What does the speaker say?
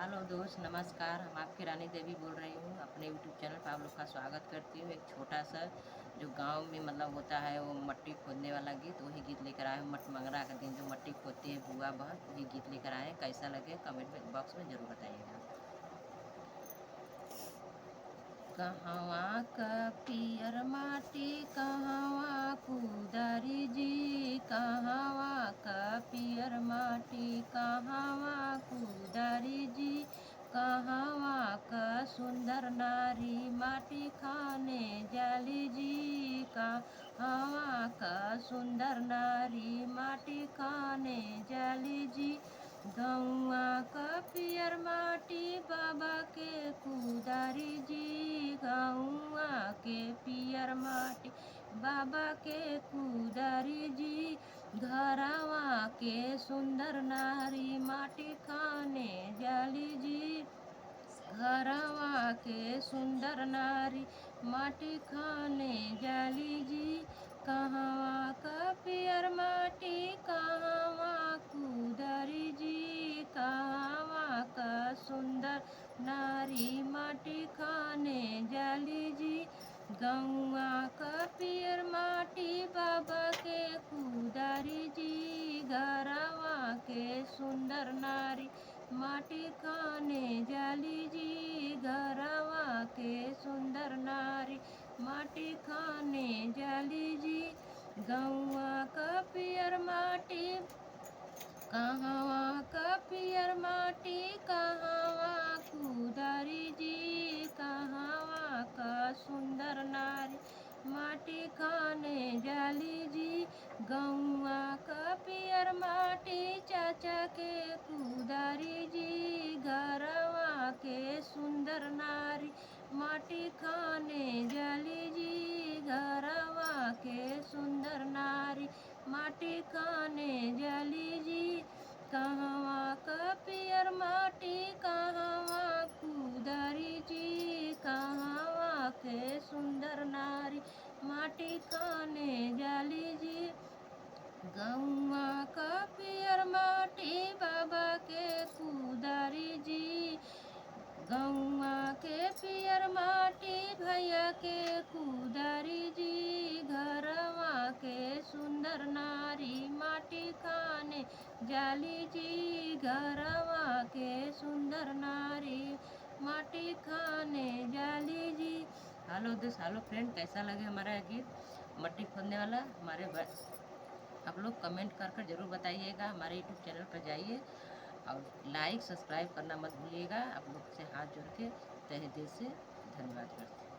Hello दोस्त, नमस्कार। हम आपकी रानी देवी बोल रही हूँ। अपने यूट्यूब चैनल पर आप लोग का स्वागत करती हूँ। एक छोटा सा जो गांव में मतलब होता है वो मट्टी खोदने वाला गीत, वही गीत लेकर आए हूँ। मट मंगरा का दिन जो मट्टी खोदती है बुआ बहन, वही गीत लेकर आए हैं। कैसा लगे कमेंट में बॉक्स में ज़रूर बताइएगा। कहवा क पियर माटी कहवा कुदारी जी, कहवा क पियर माटी कहवा कुदारी जी, कहवा क सुंदर नारी माटी खाने जाली जी, कहवा क सुंदर नारी माटी खाने जाली जी। गौआ क पियर माटी बाबा के कुदारी जी, गौआ के पियर माटी बाबा के कुदारी जी, घरवा के सुंदर नारी माटी खाने जाली जी, घरवा के सुंदर नारी माटी खाने जाली जी। कहवा क पियर माटी कहवा कुदारी जी, कहवा क सुंदर नारी माटी खाने जाली जी, गौआ क पियर माटी बाबा के कुदारी जी, घरवा के सुंदर नारी माटी खाने जाली जी, घरवा के सुंदर नारी माटी खाने जाली जी। गौआ क पियर माटी कहवा क पियर माटी कहवा कुदारी जी, कहवा क सुंदर नारी माटी खाने जाली जी, गौआ क पियर माटी चाचा के कुदारी जी, घरवा के सुंदर नारी माटी खाने जाली जी, घरवा के सुंदर नारी माटी खाने जाली जी। कहवा क पियर माटी कहवा कुदारी जी, कहवा के सुंदर नारी माटी खाने जाली जी, गौआ क पियर माटी बाबा के कुदारी जी, गौआ के पियर माटी भैया के कुदारी जी, घरवा के सुंदर नारी माटी खाने जाली जी, घरवा के सुंदर नारी माटी खाने जाली जी। हेलो दोस्त, हेलो फ्रेंड, कैसा लगे हमारा गीत मट्टी खोदने वाला? आप लोग कमेंट कर कर ज़रूर बताइएगा। हमारे यूट्यूब चैनल पर जाइए और लाइक सब्सक्राइब करना मत भूलिएगा। आप लोग से हाथ जोड़ के तहे दिल से धन्यवाद करते हैं।